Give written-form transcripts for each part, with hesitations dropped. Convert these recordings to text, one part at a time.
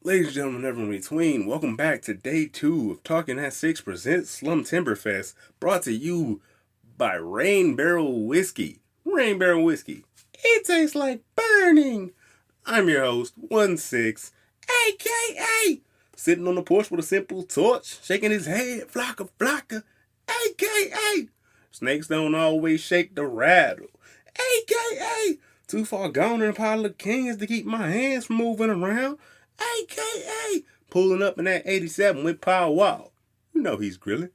Ladies and gentlemen, everyone in between, welcome back to day 2 of Talking at 6 presents SlumTember Fest, brought to you by Rain Barrel Whiskey. Rain Barrel Whiskey. It tastes like burning. I'm your host, 1-6, aka sitting on the porch with a simple torch, shaking his head, flocka flocka, aka snakes don't always shake the rattle, aka too far gone in a pile of cans to keep my hands from moving around, aka pulling up in that 87 with Power Wall. You know he's grilling.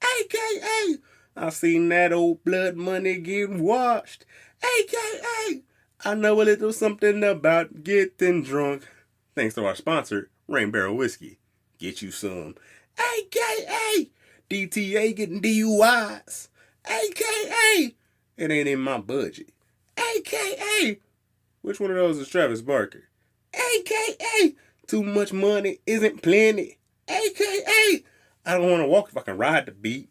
AKA I seen that old blood money get washed. AKA I know a little something about getting drunk. Thanks to our sponsor, Rain Barrel Whiskey. Get you some. AKA DTA getting DUIs. AKA it ain't in my budget. AKA which one of those is Travis Barker? AKA too much money isn't plenty. AKA I don't want to walk if I can ride the beat.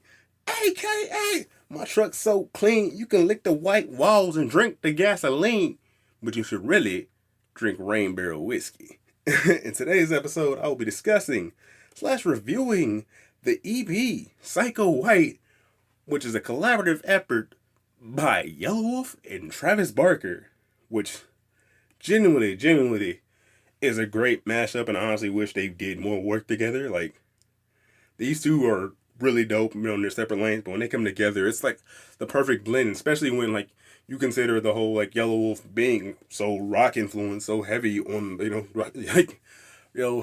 AKA my truck's so clean you can lick the white walls and drink the gasoline. But you should really drink Rain Barrel Whiskey. In today's episode, I will be discussing / reviewing the EP Psycho White, which is a collaborative effort by Yelawolf and Travis Barker, which genuinely is a great mashup, and I honestly wish they did more work together. Like, these two are really dope, in their separate lanes, but when they come together, it's like the perfect blend, especially when, like, you consider the whole, like, Yelawolf being so rock influenced, so heavy on,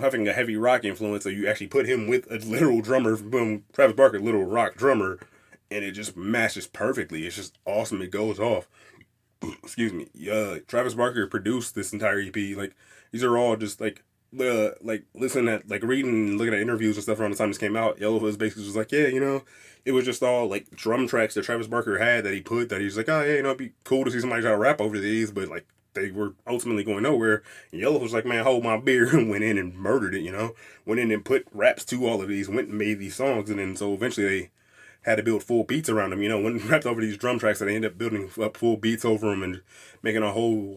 having a heavy rock influence, so you actually put him with a literal drummer, Travis Barker, literal rock drummer, and it just matches perfectly. It's just awesome. It goes off. Excuse me. Travis Barker produced this entire EP. Like, these are all just listening at, reading and looking at interviews and stuff around the time this came out. Yellow was basically just like, yeah, it was just all like drum tracks that Travis Barker had that he's like, oh yeah, it'd be cool to see somebody try to rap over these, but like they were ultimately going nowhere. And Yellow was like, man, hold my beer, and went in and murdered it. Went in and put raps to all of these, went and made these songs, and then so eventually they had to build full beats around them, when rapped over these drum tracks, and they ended up building up full beats over them and making a whole,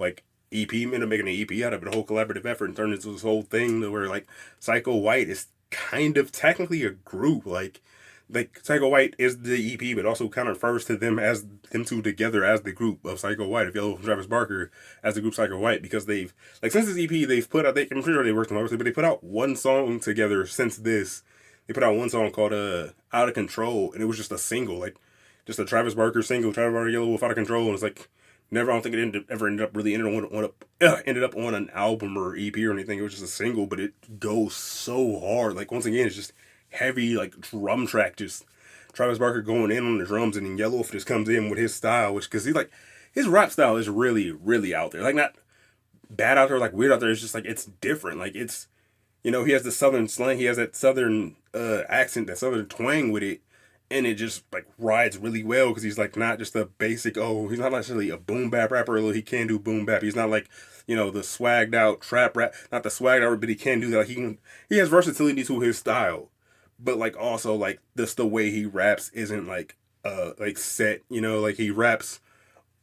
EP, ended up making an EP out of it, a whole collaborative effort, and turned into this whole thing to where, Psycho White is kind of technically a group, like Psycho White is the EP, but also kind of refers to them as, them two together as the group of Psycho White, if Yellow and Travis Barker as the group Psycho White, because they've, since this EP, they've put out, I'm pretty sure they worked on it, but they put out one song together since this. They put out one song called Out of Control, and it was just a single, just a Travis Barker single, Travis Barker, Yelawolf, Out of Control, and it's never, I don't think it ended up on an album or EP or anything. It was just a single, but it goes so hard. Once again, it's just heavy, drum track, just Travis Barker going in on the drums, and then Yelawolf just comes in with his style, because his rap style is really, really out there. Not bad out there, weird out there. It's just, it's different. It's, he has the southern slang, he has that southern accent, that southern twang with it, and it just rides really well, because he's not just a basic, he's not necessarily a boom bap rapper, although he can do boom bap. He's not the swagged out trap rap, not the swagged out, but he can do that. He has versatility to his style, but also this, the way he raps isn't set, he raps.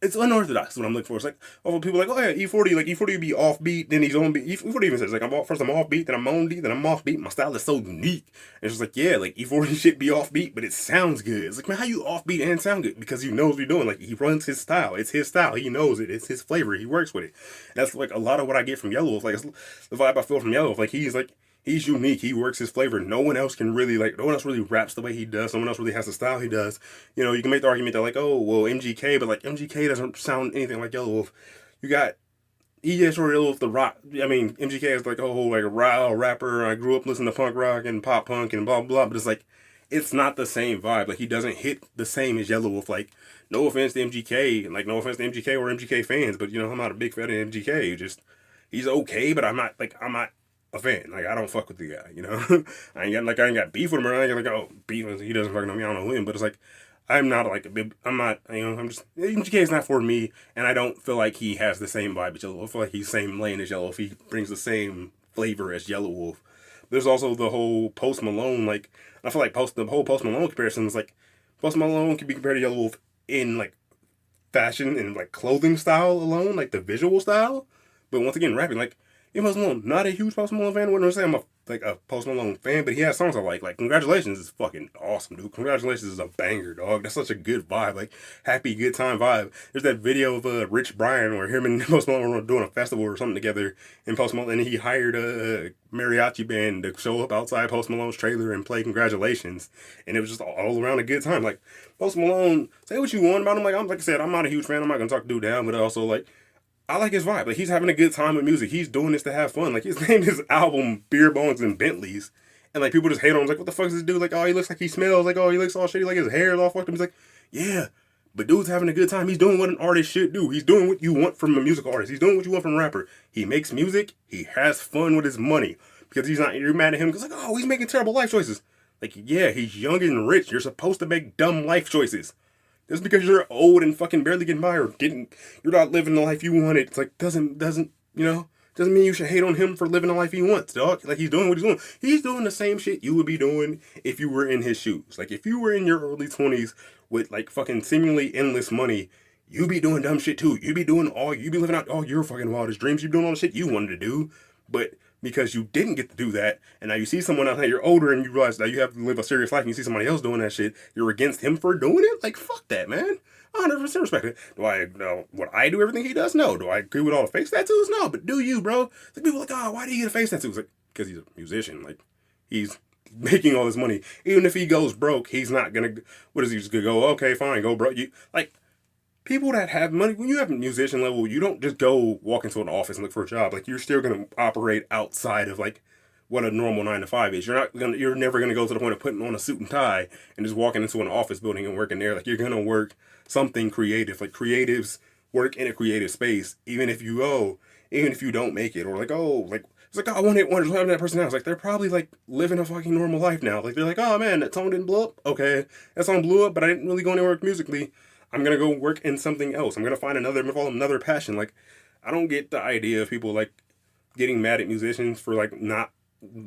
It's unorthodox, what I'm looking for. It's people oh yeah, E40, E40 would be offbeat, then he's on beat. E40 even says, I'm offbeat, then I'm on beat, then I'm offbeat. My style is so unique. And it's just yeah, E40 should be offbeat, but it sounds good. It's man, how you offbeat and sound good? Because he knows what he's doing. He runs his style. It's his style. He knows it. It's his flavor. He works with it. And that's a lot of what I get from Yelawolf. It's the vibe I feel from Yelawolf. He's unique. He works his flavor. No one else can really, no one else really raps the way he does. No one else really has the style he does. You can make the argument that, MGK, but, MGK doesn't sound anything like Yelawolf. He is sort of Yelawolf the rock. I mean, MGK is, a whole, raw rapper. I grew up listening to punk rock and pop punk and blah, blah, but it's not the same vibe. He doesn't hit the same as Yelawolf. No offense to MGK, and, no offense to MGK or MGK fans, but, I'm not a big fan of MGK. He's okay, but I'm not a fan. I don't fuck with the guy, I ain't got beef with him, or I ain't got beef with him. He doesn't fucking know me, I don't know him, but it's I'm not I'm just, MGK is not for me, and I don't feel like he has the same vibe as Yelawolf. I feel like he's the same lane as Yelawolf. He brings the same flavor as Yelawolf. There's also the whole Post Malone, I feel like the whole Post Malone comparison is Post Malone can be compared to Yelawolf in fashion and clothing style alone, the visual style, but once again, rapping, Post Malone, not a huge Post Malone fan. Wouldn't say I'm a Post Malone fan, but he has songs I like. Like Congratulations is fucking awesome, dude. Congratulations is a banger, dog. That's such a good vibe, like happy, good time vibe. There's that video of Rich Brian where him and Post Malone were doing a festival or something together, and Post Malone, and he hired a mariachi band to show up outside Post Malone's trailer and play Congratulations, and it was just all around a good time. Like Post Malone, say what you want about him. Like I said, I'm not a huge fan. I'm not gonna talk dude down, but also like, I like his vibe. Like, he's having a good time with music. He's doing this to have fun. Like, his name is album Beer Bongs and Bentleys. And, like, people just hate on him. Like, what the fuck is this dude? Like, oh, he looks like he smells. Like, oh, he looks all shitty. Like, his hair is all fucked up. He's like, yeah. But dude's having a good time. He's doing what an artist should do. He's doing what you want from a musical artist. He's doing what you want from a rapper. He makes music. He has fun with his money. Because he's not, you're mad at him because, like, oh, he's making terrible life choices. Like, yeah, he's young and rich. You're supposed to make dumb life choices. Just because you're old and fucking barely getting by or you're not living the life you wanted. It's like, doesn't mean you should hate on him for living the life he wants, dog. Like, he's doing what he's doing. He's doing the same shit you would be doing if you were in his shoes. Like, if you were in your early 20s with, like, fucking seemingly endless money, you'd be doing dumb shit too. You'd be living out all your fucking wildest dreams. You'd be doing all the shit you wanted to do. But because you didn't get to do that, and now you see someone out there, you're older, and you realize that you have to live a serious life, and you see somebody else doing that shit, you're against him for doing it? Like, fuck that, man. I 100% respect it. Do I know what I do everything he does? No. Do I agree with all the face tattoos? No. But do you, bro? Like, people are like, oh, why do you get a face tattoo? It's like, because he's a musician. Like, he's making all this money. Even if he goes broke, he's not gonna, what is he just gonna go, okay, fine, go broke. People that have money, when you have a musician level, you don't just go walk into an office and look for a job. Like, you're still going to operate outside of, like, what a normal 9 to 5 is. You're never going to go to the point of putting on a suit and tie and just walking into an office building and working there. Like, you're going to work something creative. Like, creatives work in a creative space, even if you don't make it. Or like, oh, like, it's like, oh, I want to that person now. It's like, they're probably, like, living a fucking normal life now. Like, they're like, oh, man, that song didn't blow up. Okay, that song blew up, but I didn't really go anywhere musically. I'm going to go work in something else. I'm going to find another passion. Like, I don't get the idea of people, like, getting mad at musicians for, like, not,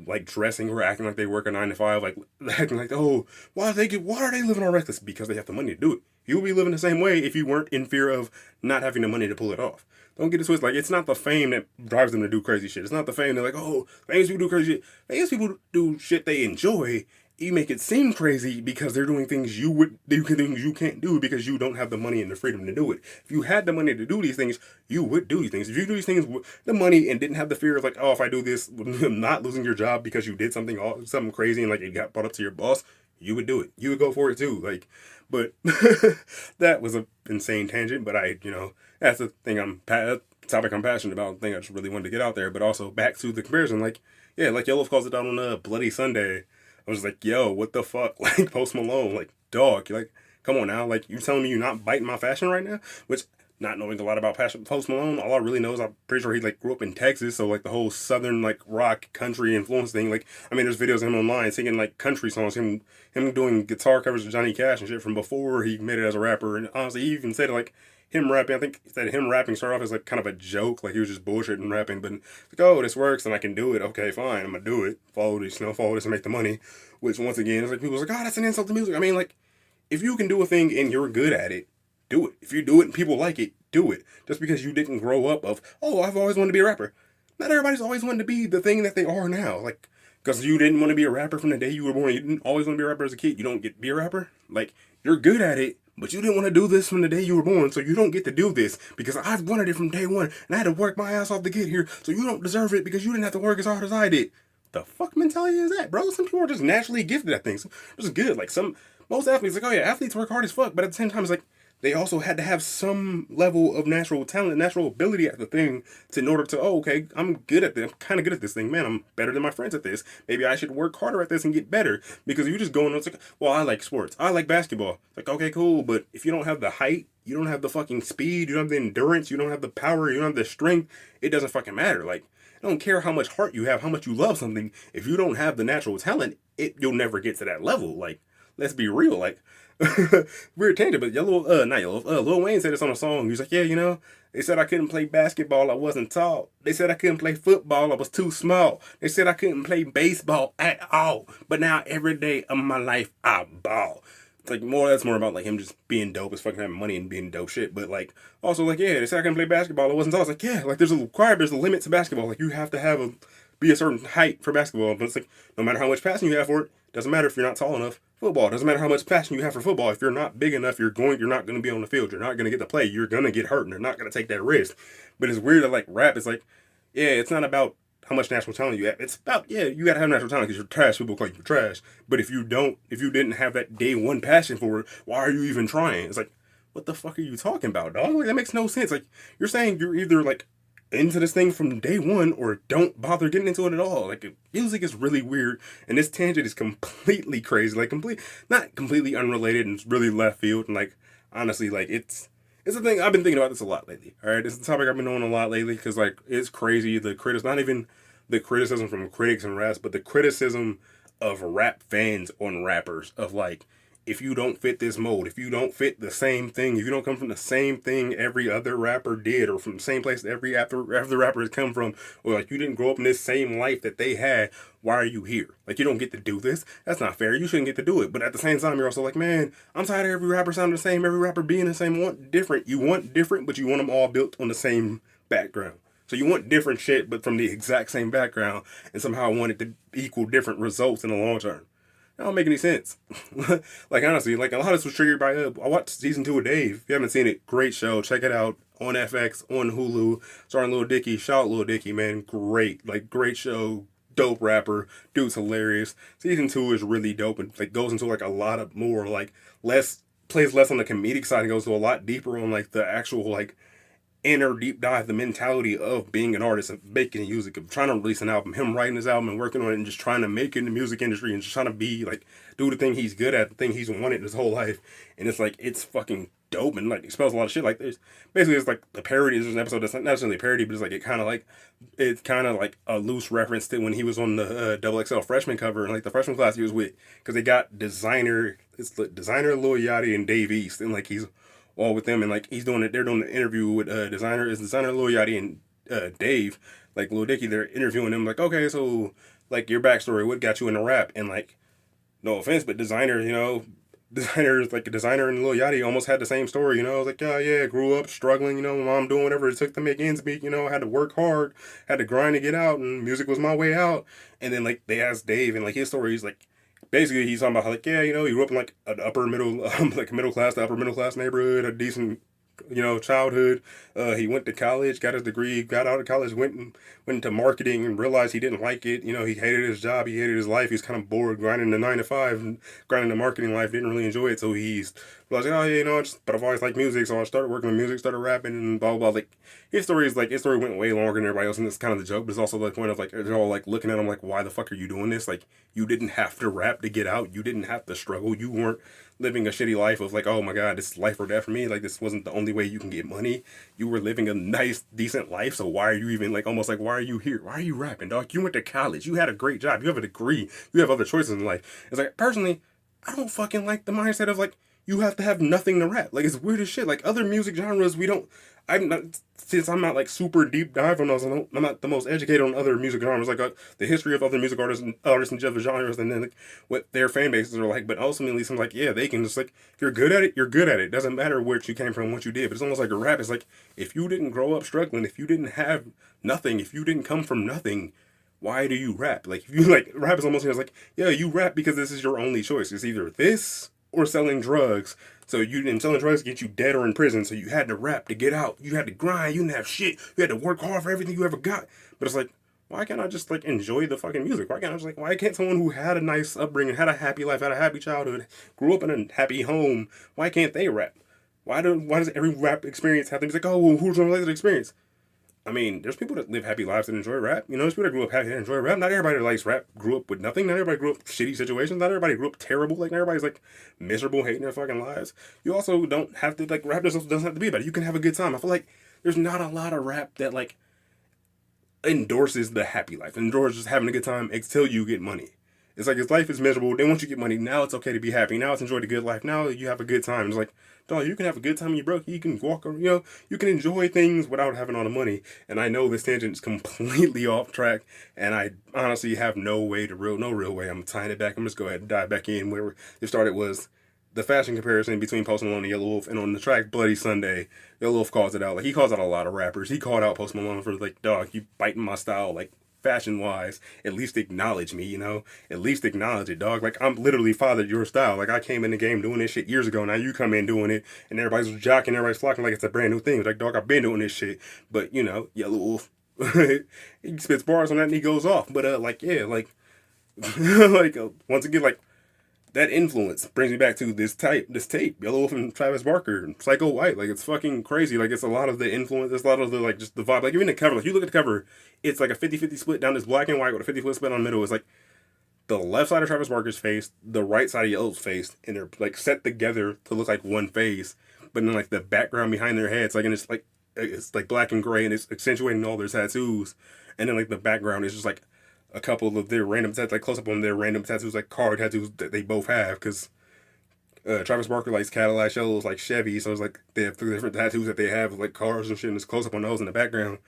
like, dressing or acting like they work a 9 to 5. Like, acting like, oh, why are they living all reckless? Because they have the money to do it. You would be living the same way if you weren't in fear of not having the money to pull it off. Don't get it twisted. Like, it's not the fame that drives them to do crazy shit. It's not the fame they're like, oh, famous people do crazy shit. Famous people do shit they enjoy. You make it seem crazy because they're doing things things you can't do because you don't have the money and the freedom to do it. If you had the money to do these things, you would do these things. If you do these things with the money and didn't have the fear of like, oh, if I do this, not losing your job because you did something crazy and like it got brought up to your boss, you would do it. You would go for it too. Like, but that was an insane tangent. But that's the thing topic I'm passionate about. The thing I just really wanted to get out there. But also back to the comparison, like Yelawolf calls it out on a Bloody Sunday. I was like, yo, what the fuck? Like, Post Malone, like, dog, like, come on now. Like, you telling me you're not biting my fashion right now? Which, not knowing a lot about Post Malone, all I really know is I'm pretty sure he, like, grew up in Texas. So, like, the whole southern, like, rock, country influence thing. Like, I mean, there's videos of him online singing, like, country songs. Him doing guitar covers of Johnny Cash and shit from before he made it as a rapper. And honestly, he even said, like, him rapping, I think he said him rapping started off as like kind of a joke, like he was just bullshitting rapping, but like, oh, this works and I can do it. Okay, fine, I'm gonna do it. Follow this and make the money. Which once again is like people's like, oh, that's an insult to music. I mean, like, if you can do a thing and you're good at it, do it. If you do it and people like it, do it. Just because you didn't grow up of, oh, I've always wanted to be a rapper. Not everybody's always wanted to be the thing that they are now. Like, because you didn't want to be a rapper from the day you were born. You didn't always want to be a rapper as a kid. You don't get to be a rapper. Like, you're good at it. But you didn't want to do this from the day you were born, so you don't get to do this because I've wanted it from day one, and I had to work my ass off to get here, so you don't deserve it because you didn't have to work as hard as I did. The fuck mentality is that, bro? Some people are just naturally gifted at things. It's good. Like, most athletes, like, oh yeah, athletes work hard as fuck, but at the same time, it's like, they also had to have some level of natural talent, natural ability at the thing in order to, oh, okay, I'm good at this. I'm kind of good at this thing. Man, I'm better than my friends at this. Maybe I should work harder at this and get better. Because you just go and it's like, well, I like sports. I like basketball. It's like, okay, cool. But if you don't have the height, you don't have the fucking speed, you don't have the endurance, you don't have the power, you don't have the strength, it doesn't fucking matter. Like, I don't care how much heart you have, how much you love something. If you don't have the natural talent, you'll never get to that level. Like, let's be real. Like, weird tangent, but Lil Wayne said this on a song. He was like, yeah, they said I couldn't play basketball, I wasn't tall. They said I couldn't play football, I was too small. They said I couldn't play baseball at all. But now every day of my life, I ball. like more that's more about like him just being dope as fucking having money and being dope shit. But like also like yeah, they said I can play basketball. It wasn't so. I was like yeah, like there's a required, there's a limit to basketball. Like you have to have a be a certain height for basketball. But it's like no matter how much passing you have for it, doesn't matter if you're not tall enough. Football doesn't matter how much passion you have for football. If you're not big enough, you're not going to be on the field. You're not going to get to play. You're going to get hurt, and they're not going to take that risk. But it's weird that like rap is like, yeah, it's not about how much natural talent you have. It's about yeah, you got to have natural talent because you're trash. People call you trash. But if you didn't have that day one passion for it, why are you even trying? It's like, what the fuck are you talking about, dog? Like that makes no sense. Like you're saying you're either like into this thing from day one or don't bother getting into it at all. Like music is really weird and this tangent is completely crazy, like not completely unrelated and really left field, and like honestly like it's a thing I've been thinking about this a lot lately. All right, it's a topic I've been doing a lot lately because like it's crazy not even the criticism from critics and raps, but the criticism of rap fans on rappers of like if you don't fit this mold, if you don't fit the same thing, if you don't come from the same thing every other rapper did, or from the same place that every after rapper has come from, or like you didn't grow up in this same life that they had, why are you here? Like you don't get to do this. That's not fair. You shouldn't get to do it. But at the same time, you're also like, man, I'm tired of every rapper sounding the same, every rapper being the same. You want different, but you want them all built on the same background. So you want different shit, but from the exact same background, and somehow want it to equal different results in the long term. That don't make any sense. Like honestly, like a lot of this was triggered by I watched season 2 of Dave. If you haven't seen it, great show. Check it out on FX, on Hulu. Starring Lil Dicky. Shout out Lil Dicky, man. Great show. Dope rapper. Dude's hilarious. Season 2 is really dope and like goes into like a lot of more like plays less on the comedic side and goes to a lot deeper on like the actual like inner deep dive, the mentality of being an artist, of making music, of trying to release an album, him writing his album and working on it and just trying to make it in the music industry and just trying to be like, do the thing he's good at, the thing he's wanted his whole life. And it's like, it's fucking dope and like expels a lot of shit. Like there's basically it's like the parody. There's an episode that's not necessarily a parody, but it's like it's kind of like a loose reference to when he was on the Double XL freshman cover and like the freshman class he was with, because they got designer Lil Yachty and Dave East, and like he's all with them, and like they're doing the interview with designer Lil Yachty and Dave, like Lil Dicky. They're interviewing him like, okay, so like your backstory, what got you into rap? And like, no offense, but designer and Lil Yachty almost had the same story, like, yeah, grew up struggling, my mom doing whatever it took to make ends meet, had to work hard, had to grind to get out, and music was my way out. And then like they asked Dave, and like his story is like, basically he's talking about how like, yeah, he grew up in like an upper middle, like middle class to upper middle class neighborhood, a decent, childhood. He went to college, got his degree, got out of college, went into marketing and realized he didn't like it. He hated his job, he hated his life. He's kind of bored grinding the 9 to 5 and grinding the marketing life, didn't really enjoy it. So he's realized, oh yeah, but I've always liked music, so I started working with music, started rapping and blah, blah, blah. Like his story went way longer than everybody else, and it's kind of the joke, but it's also the point of like, they're all like looking at him like, why the fuck are you doing this? Like, you didn't have to rap to get out. You didn't have to struggle. You weren't living a shitty life of like, oh my god, this is life or death for me. Like, this wasn't the only way you can get money. You were living a nice, decent life, so why are you even like, almost like, why are you here? Why are you rapping, dog? You went to college. You had a great job. You have a degree. You have other choices in life. It's like, personally, I don't fucking like the mindset of like, you have to have nothing to rap. Like, it's weird as shit. Like, other music genres, since I'm not like super deep dive on those, I'm not the most educated on other music genres, like the history of other music artists and other genres, and then like what their fan bases are like. But ultimately, I'm like, yeah, they can just like, if you're good at it, you're good at it. Doesn't matter where you came from, what you did. But it's almost like a rap. It's like, if you didn't grow up struggling, if you didn't have nothing, if you didn't come from nothing, why do you rap? Like, if you like, rap is almost like, yeah, you rap because this is your only choice. It's either this or selling drugs. So selling drugs get you dead or in prison. So you had to rap to get out. You had to grind. You didn't have shit. You had to work hard for everything you ever got. But it's like, why can't I just like enjoy the fucking music? Why can't someone who had a nice upbringing, had a happy life, had a happy childhood, grew up in a happy home, why can't they rap? Why does every rap experience have to be like, oh, well, who's gonna relate to the experience? I mean, there's people that live happy lives that enjoy rap. There's people that grew up happy that enjoy rap. Not everybody that likes rap grew up with nothing. Not everybody grew up shitty situations. Not everybody grew up terrible. Like, not everybody's like miserable, hating their fucking lives. You also don't have to like, rap doesn't have to be about it. You can have a good time. I feel like there's not a lot of rap that like endorses the happy life, endorses just having a good time until you get money. It's like, his life is miserable. Then once you get money, now it's okay to be happy. Now it's enjoy the good life. Now you have a good time. It's like, dog, you can have a good time when you're broke. You can walk, you can enjoy things without having all the money. And I know this tangent is completely off track, and I honestly have no real way. I'm tying it back. I'm just go ahead and dive back in where it started was the fashion comparison between Post Malone and Yelawolf, and on the track Bloody Sunday, Yelawolf calls it out. Like, he calls out a lot of rappers. He called out Post Malone for, like, dog, you biting my style, like, fashion wise. At least acknowledge me, you know? At least acknowledge it, dog. Like, I'm literally fathered your style. Like, I came in the game doing this shit years ago. Now you come in doing it, and everybody's jocking, everybody's flocking like it's a brand new thing. It's like, dog, I've been doing this shit. But, you know, Yelawolf, he spits bars on that and he goes off. But, like, yeah, like, like, once again, like, that influence brings me back to this tape, Yelawolf and Travis Barker, Psycho White. Like, it's fucking crazy. Like, it's a lot of the influence, it's a lot of the, like, just the vibe. Like, even the cover, like, you look at the cover, it's like a 50-50 split down this black and white with a 50-50 split on the middle. It's like the left side of Travis Barker's face, the right side of Yellow's face, and they're, like, set together to look like one face. But then, like, the background behind their heads, like, and it's like black and gray, and it's accentuating all their tattoos. And then, like, the background is just, like, a couple of their random tattoos, like close up on their random tattoos, like car tattoos that they both have, because Travis Barker likes Cadillac, Yellow's like Chevy, so it's like they have 3 different tattoos that they have, like cars and shit, and it's close up on those in the background,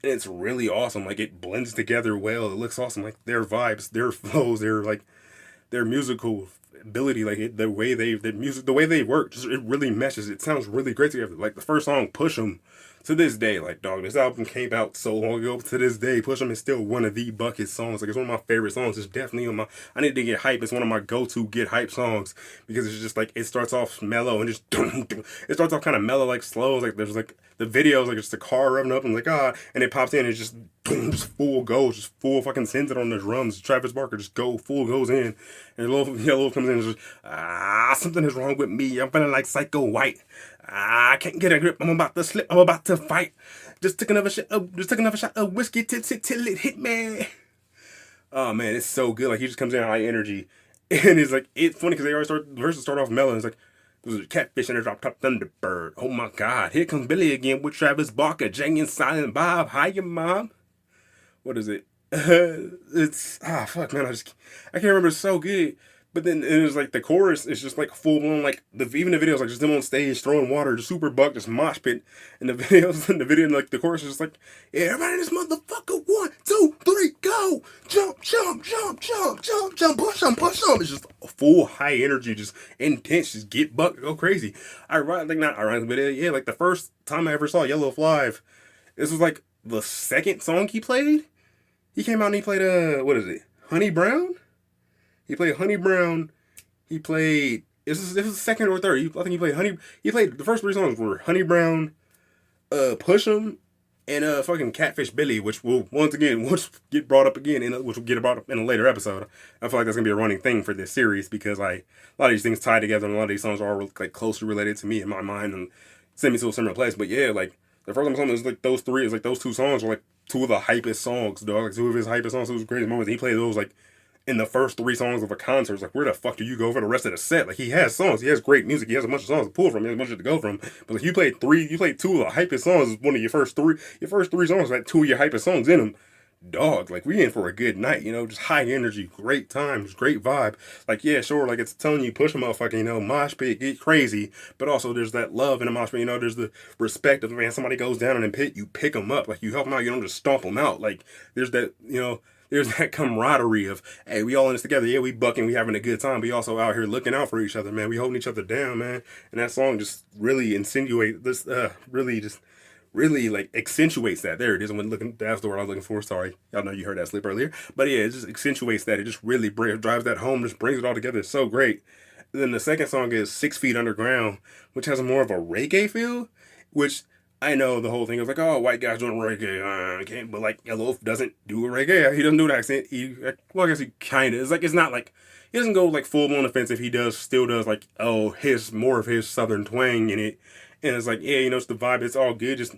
and it's really awesome. Like, it blends together well. It looks awesome. Like, their vibes, their flows, their musical ability, like the way they work, just, it really meshes. It sounds really great together. Like, the first song, Push 'Em. To this day, like, dog, this album came out so long ago. To this day, Push 'Em is still one of the bucket songs. Like, it's one of my favorite songs. It's definitely on my, I need to get hype. It's one of my go-to get hype songs, because it's just like, it starts off mellow and just it starts off kind of mellow, like slow. Like, there's like the videos, like it's the car revving up and like and it pops in and it's just full goes, just full fucking sends it on the drums. Travis Barker just full goes in, and Yellow comes in and just something is wrong with me. I'm feeling like Psycho White. I can't get a grip. I'm about to slip. I'm about to fight. Just took another shot of whiskey till it hit me. Oh man, it's so good. Like, he just comes in high energy, and it's like, it's funny because the verses start off mellow. It's like, there's a catfish and a drop top thunderbird. Oh my God, here comes Billy again with Travis Barker, Jang and Silent Bob. Hiya, mom. What is it? It's fuck, man. I can't remember. It's so good. But then it was like the chorus is just like full blown, like even the videos, like just them on stage throwing water, just super buck, just mosh pit. And the video, like the chorus is just like, yeah, everybody in this motherfucker, 1, 2, 3, go, jump, jump, jump, jump, jump, jump, push them, push them. It's just a full high energy, just intense, just get buck, go crazy. Not ironically, but yeah, like the first time I ever saw Yelawolf live, this was like the second song he played. He came out and he played Honey Brown. He played Honey Brown. He played. This is the second or third. I think he played Honey. He played the first 3 songs were Honey Brown, Push 'Em, and fucking Catfish Billy, which will once get brought up again, which will get brought up in a later episode. I feel like that's gonna be a running thing for this series, because like a lot of these things tie together, and a lot of these songs are like closely related to me in my mind and send me to a similar place. But yeah, like the first song was like those 3. It's like those 2 songs were like 2 of the hypest songs, dog. Like 2 of his hypest songs, 2 of his greatest moments. He played those like in the first 3 songs of a concert. It's like, where the fuck do you go for the rest of the set? Like, he has songs, he has great music, he has a bunch of songs to pull from, he has a bunch to go from. But like, you played 2 of the hypest songs. One of your first 3 songs had 2 of your hypest songs in them. Dog, like, we in for a good night, you know, just high energy, great times, great vibe. Like, yeah, sure, like, it's telling you, push a motherfucker, you know, mosh pit, get crazy, but also there's that love in the mosh pit, you know, there's the respect of, man, somebody goes down in the pit, you pick them up, like, you help them out, you don't just stomp them out. Like, there's that, you know, there's that camaraderie of, hey, we all in this together. Yeah, we bucking, we having a good time. We also out here looking out for each other, man. We holding each other down, man. And that song just really insinuates this, really like accentuates that. There it is. That's the word I was looking for. Sorry, y'all know you heard that slip earlier. But yeah, it just accentuates that. It just really drives that home. Just brings it all together. It's so great. And then the second song is 6 Feet Underground, which has more of a reggae feel, which I know the whole thing is like, oh, white guys doing reggae, but like Yelawolf doesn't do a reggae. He doesn't do an accent. I guess he kind of. It's like, it's not like, he doesn't go like full blown offensive. He still does like, more of his southern twang in it, and it's like, yeah, you know, it's the vibe. It's all good, just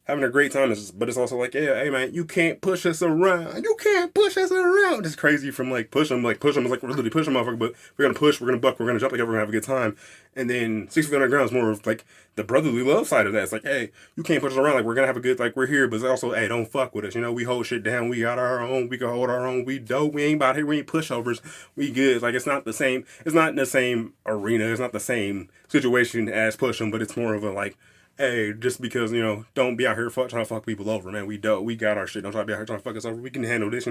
having a great time. But it's also like, yeah, hey man, you can't push us around. You can't push us around. It's crazy from like push them is like, we're literally pushing motherfucker, but we're gonna push, we're gonna buck, we're gonna jump, like, we're gonna have a good time. And then 6 Feet Underground is more of like the brotherly love side of that. It's like, hey, you can't push us around, like, we're gonna have a good, like, we're here, but it's also, hey, don't fuck with us, you know, we hold shit down, we got our own, we can hold our own, we dope, we ain't about here, we ain't pushovers, we good. Like, it's not the same, it's not in the same arena, it's not the same situation as Push 'Em, but it's more of a like, Hey, just because, don't be out here trying to fuck people over, man. We don't. We got our shit. Don't try to be out here trying to fuck us over. We can handle this.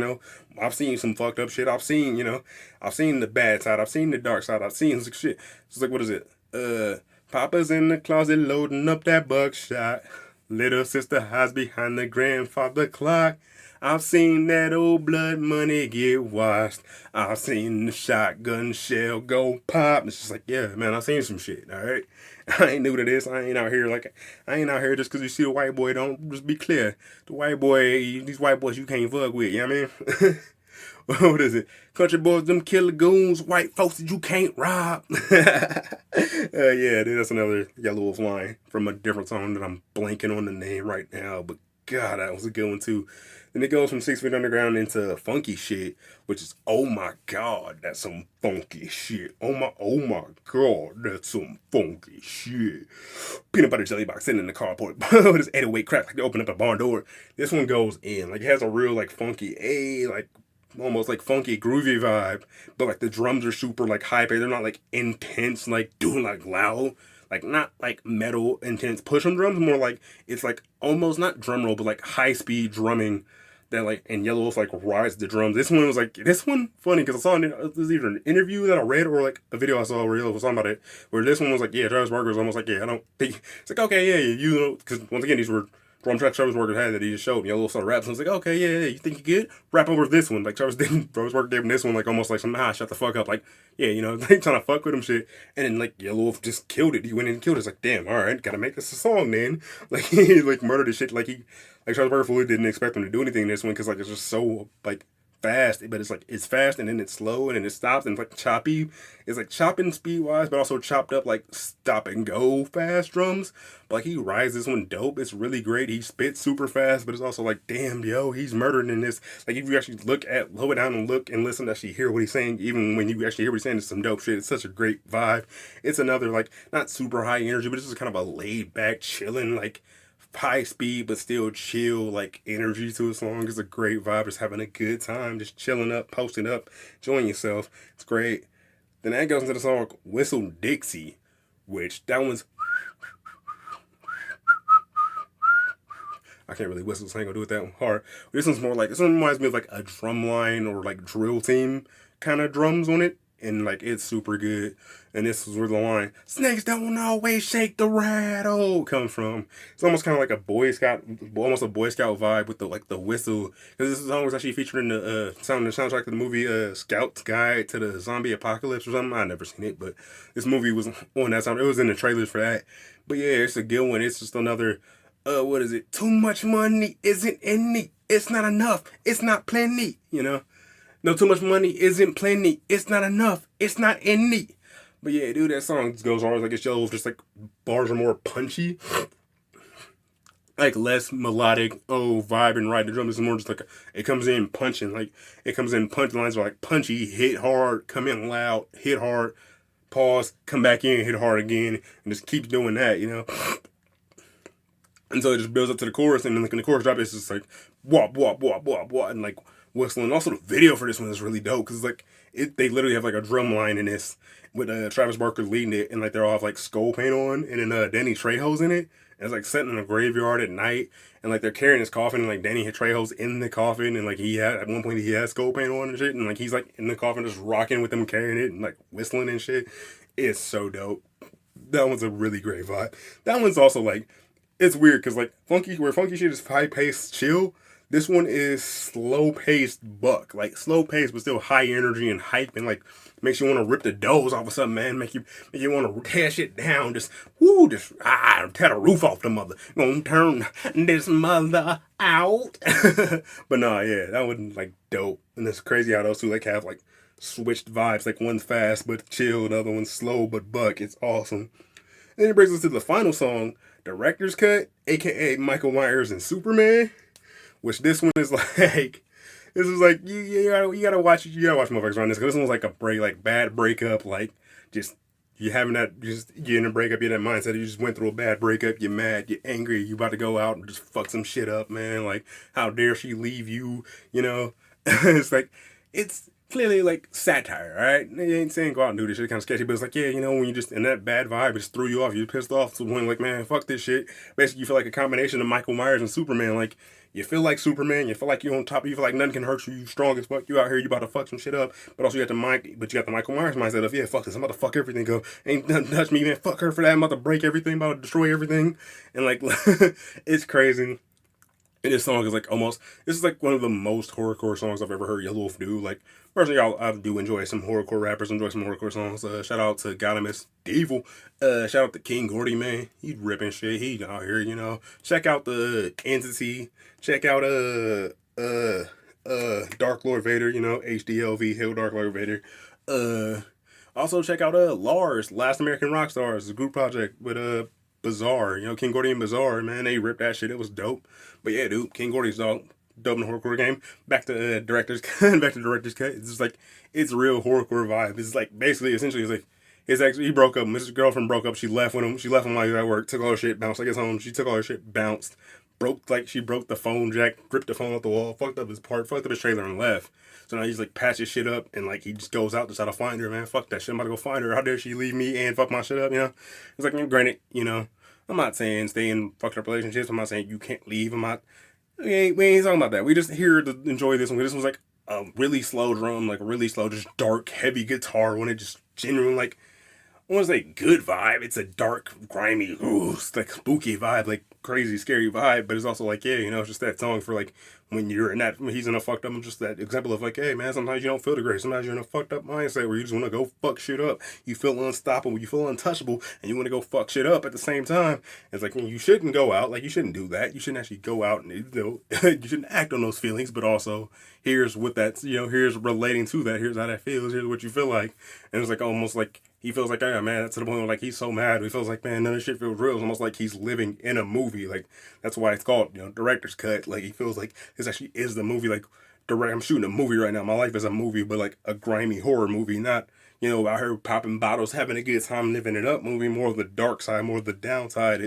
I've seen some fucked up shit. I've seen the bad side. I've seen the dark side. I've seen some shit. It's like, what is it? Papa's in the closet loading up that buckshot. Little sister hides behind the grandfather clock. I've seen that old blood money get washed. I've seen the shotgun shell go pop. It's just like, yeah, man, I've seen some shit, all right? I ain't new to this. I ain't out here just because you see a white boy. Don't just be clear. These white boys you can't fuck with, you know what I mean? What is it? Country boys, them killer goons, white folks that you can't rob. Yeah, dude, that's another Yelawolf line from a different song that I'm blanking on the name right now. But God, that was a good one too. Then it goes from 6 Feet Underground into funky shit, which is, oh my God, that's some funky shit. Oh my God, that's some funky shit. Peanut butter jelly box sitting in the carport with his 808 crap like they open up a barn door. This one goes in. Like, it has a real, like, funky, like, almost like funky groovy vibe, but like the drums are super like high pitched. They're not like intense, like doing like loud, like not like metal intense push 'em drums. More like it's like almost not drum roll, but like high speed drumming that like and Yelawolf like rides the drums. This one funny because I saw it was either an interview that I read or like a video I saw where Yelawolf was talking about it. Where this one was like, yeah, Travis Barker was almost like, yeah, I don't think it's like, okay, yeah, because once again these were drum track Travis Barker had that he just showed me. Yelawolf started rapping. So I was like, okay, yeah, you think you good? Rap over this one. Like Travis Barker gave him this one like almost like some shut the fuck up. Like, yeah, they trying to fuck with him shit. And then like Yelawolf just killed it. He went in and killed it. It's like, damn, alright, gotta make this a song then. Like he like murdered his shit. Like Travis Barker fully didn't expect him to do anything in this one because like it's just so like fast, but it's fast and then it's slow and then it stops and it's like choppy. It's like chopping speed wise, but also chopped up like stop and go fast drums. But like he rides this one dope. It's really great. He spits super fast, but it's also like, damn, yo, he's murdering in this. Like if you actually slow it down and look and listen to actually hear what he's saying, even when you actually hear what he's saying, it's some dope shit. It's such a great vibe. It's another like not super high energy, but it's just kind of a laid back, chilling, like high speed but still chill like energy to a song. It's a great vibe, just having a good time, just chilling up, posting up, enjoying yourself. It's great. Then that goes into the song Whistle Dixie, which that one's I can't really whistle, so I ain't gonna do it that hard. This one's more like, this one reminds me of like a drum line or like drill team kind of drums on it. And like it's super good. And this is where the line "Snakes don't always shake the rattle" comes from. It's almost kind of like almost a Boy Scout vibe with the whistle. Because this song was actually featured in the soundtrack to the movie Scout's Guide to the Zombie Apocalypse or something. I never seen it, but this movie was on that sound. It was in the trailers for that. But yeah, it's a good one. It's just another. What is it? Too much money isn't any. It's not enough. It's not plenty. No, too much money isn't plenty. It's not enough. It's not any. But yeah, dude, that song just goes hard. Like it's Yelawolf, just like bars are more punchy, like less melodic. Oh, vibe and ride the drum. This is more just like it comes in punching. Like it comes in punch lines are like punchy, hit hard, come in loud, hit hard, pause, come back in, hit hard again, and just keeps doing that. And so it just builds up to the chorus, and then like when the chorus drops, it's just like wop wop wop wop wop, and like whistling. Also, the video for this one is really dope because like they literally have like a drum line in this with Travis Barker leading it, and like they're all have like skull paint on, and then Danny Trejo's in it, and it's like set in a graveyard at night, and like they're carrying his coffin, and like Danny Trejo's in the coffin, and like at one point he has skull paint on and shit, and like he's like in the coffin just rocking with them carrying it and like whistling and shit. It's so dope. That one's a really great vibe. That one's also like. It's weird because like funky shit is high paced chill. This one is slow paced buck, like slow paced but still high energy and hype, and like makes you want to rip the doors off of something, man. Make you want to tear shit down. Just tear the roof off the mother. Gonna turn this mother out. But nah, yeah, that one like dope, and it's crazy how those two like have like switched vibes. Like one's fast but chill, the other one's slow but buck. It's awesome. And then it brings us to the final song. Director's cut, aka Michael Myers and Superman, which this one is like, this is like you gotta watch motherfuckers around this because this one was like a bad breakup, like just you having that, just you in a breakup, you're in that mindset, you just went through a bad breakup, you're mad, you're angry, you about to go out and just fuck some shit up, man. Like how dare she leave you, It's like clearly like satire, all right? They ain't saying go out and do this shit kind of sketchy, but it's like, yeah, when you just in that bad vibe, it just threw you off. You're pissed off to when like, man, fuck this shit. Basically, you feel like a combination of Michael Myers and Superman. Like, you feel like Superman, you feel like you're on top, you feel like nothing can hurt you, you strong as fuck, you out here, you about to fuck some shit up, but also you got the Michael Myers mindset of, yeah, fuck this, I'm about to fuck everything up, ain't nothing touch me, man, fuck her for that, I'm about to break everything, I'm about to destroy everything, and like, it's crazy. And this song is like this is like one of the most horrorcore songs I've ever heard Yelawolf do. Like, personally, I do enjoy some horrorcore rappers, enjoy some horrorcore songs. Shout out to Galamus Devil. Shout out to King Gordy, man. He ripping shit. He out here, Check out the Entity. Check out, Dark Lord Vader, HDLV, Hill Dark Lord Vader. Also check out, Lars, Last American Rock Stars, a group project with, Bizarre, King Gordy and Bizarre, man, they ripped that shit. It was dope. But yeah, dude, King Gordy's dope in the horrorcore game. Back to director's cut. It's just like, it's real horrorcore vibe. It's like essentially, it's like, he broke up. His girlfriend broke up. She left with him. She left him while he was at work. Took all her shit, bounced. Like, it's home. She took all her shit, bounced. She broke the phone jack, ripped the phone off the wall, fucked up his trailer and left. So now he's like patches shit up and like he just goes out to try to find her, man. Fuck that shit. I'm about to go find her. How dare she leave me and fuck my shit up, It's like, granted, I'm not saying stay in fucked up relationships. I'm not saying you can't leave. We ain't talking about that. We just here to enjoy this one. This one's like a really slow drum, like really slow, just dark, heavy guitar when it just genuine like, I want to say good vibe. It's a dark, grimy, like spooky vibe, like crazy, scary vibe. But it's also like, yeah, it's just that song for like when he's in a fucked up. Just that example of like, hey man, sometimes you don't feel the great. Sometimes you're in a fucked up mindset where you just want to go fuck shit up. You feel unstoppable. You feel untouchable, and you want to go fuck shit up at the same time. It's like, you shouldn't go out. Like, you shouldn't do that. You shouldn't actually go out and you shouldn't act on those feelings. But also, here's what that's here's relating to that. Here's how that feels. Here's what you feel like, and it's like almost like. He feels like, man, that's to the point where, like, he's so mad. He feels like, man, none of this shit feels real. It's almost like he's living in a movie. Like, that's why it's called, director's cut. Like, he feels like this actually is the movie. Like, I'm shooting a movie right now. My life is a movie, but, like, a grimy horror movie. Not, out here popping bottles, having a good time, living it up movie. More of the dark side, more of the downside.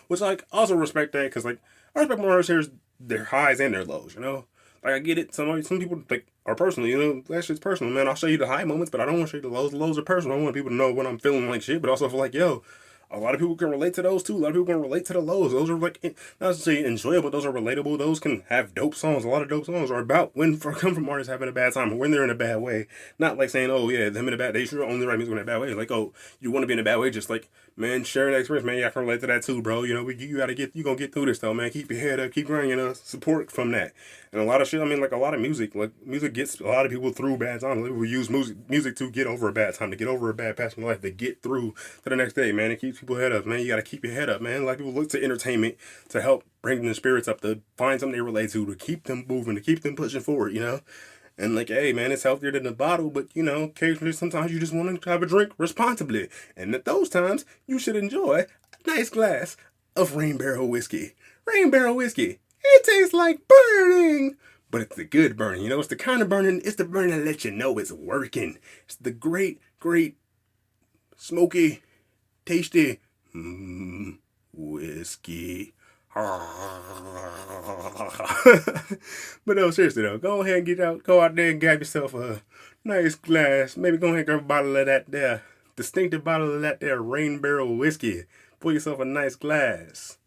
Which, like, I also respect that because, like, I respect more artists their highs and their lows, Like, I get it. Some people, like, are personal, that shit's personal, man. I'll show you the high moments, but I don't want to show you the lows. The lows are personal. I want people to know when I'm feeling like shit, but also feel like, yo, a lot of people can relate to those too. A lot of people can relate to the lows. Those are like, not to say enjoyable, those are relatable. Those can have dope songs. A lot of dope songs are about come from artists having a bad time, or when they're in a bad way. Not like saying, oh yeah, them in a bad, they should only write music in a bad way. Like, oh, you want to be in a bad way, just like, man, sharing that experience, man, y'all can relate to that too, bro. You gonna get through this though, man. Keep your head up, keep grinding, support from that. And a lot of shit, like a lot of music, like music gets a lot of people through bad times. Like, we use music to get over a bad time, to get over a bad patch in life, to get through to the next day, man. It keeps people head up, man. You gotta keep your head up, man. A lot of people look to entertainment to help bring their spirits up, to find something they relate to keep them moving, to keep them pushing forward, And like, hey man, it's healthier than the bottle, but occasionally sometimes you just want to have a drink responsibly. And at those times, you should enjoy a nice glass of Rain Barrel whiskey. Rain Barrel whiskey. It tastes like burning. But it's the good burning, it's the kind of burning, it's the burning that lets you know it's working. It's the great, great, smoky, tasty, whiskey. But no, seriously though, go ahead and go out there and grab yourself a nice glass. Maybe go ahead and grab a bottle of that there, distinctive bottle of that there Rain Barrel whiskey. Pour yourself a nice glass.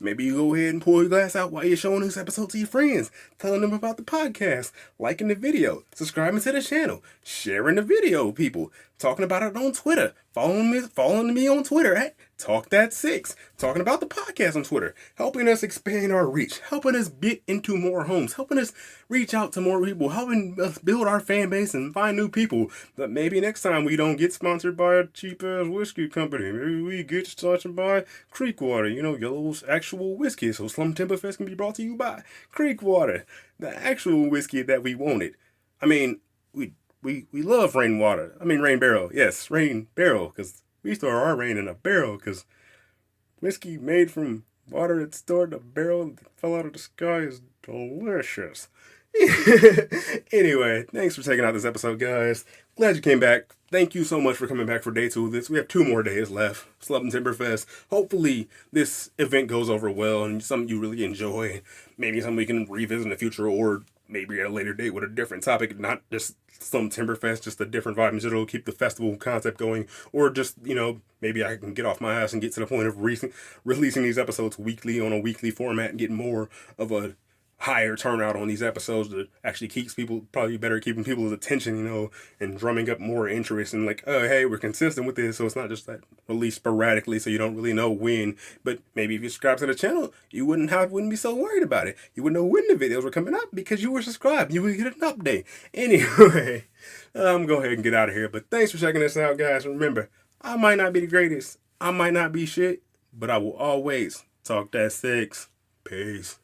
Maybe you go ahead and pour your glass out while you're showing this episode to your friends, telling them about the podcast, liking the video, subscribing to the channel, sharing the video, people, talking about it on Twitter, following me on Twitter at TalkThat6, talking about the podcast on Twitter, helping us expand our reach, helping us get into more homes, helping us reach out to more people, helping us build our fan base and find new people. But maybe next time we don't get sponsored by a cheap-ass whiskey company. Maybe we get sponsored by Creekwater, Yellow's actual whiskey. So SlumTember Fest can be brought to you by Creekwater, the actual whiskey that we wanted. I mean, we love rainwater. I mean, Rain Barrel. Yes, Rain Barrel, because we store our rain in a barrel, because whiskey made from water that's stored in a barrel that fell out of the sky is delicious. Anyway, thanks for checking out this episode, guys. Glad you came back. Thank you so much for coming back for day 2 of this. We have 2 more days left. SlumTember Fest. Hopefully, this event goes over well and something you really enjoy. Maybe something we can revisit in the future, or maybe at a later date with a different topic, not just SlumTember Fest, just a different vibe and it'll keep the festival concept going. Or just, maybe I can get off my ass and get to the point of releasing these episodes weekly on a weekly format and get more of a higher turnout on these episodes that actually keeps people, probably better keeping people's attention, and drumming up more interest and like, oh, hey, we're consistent with this, so it's not just that released sporadically, so you don't really know when. But maybe if you subscribe to the channel, you wouldn't be so worried about it. You would know when the videos were coming up because you were subscribed. You would get an update. Anyway, I'm go ahead and get out of here. But thanks for checking this out, guys. Remember, I might not be the greatest. I might not be shit, but I will always talk that six. Peace.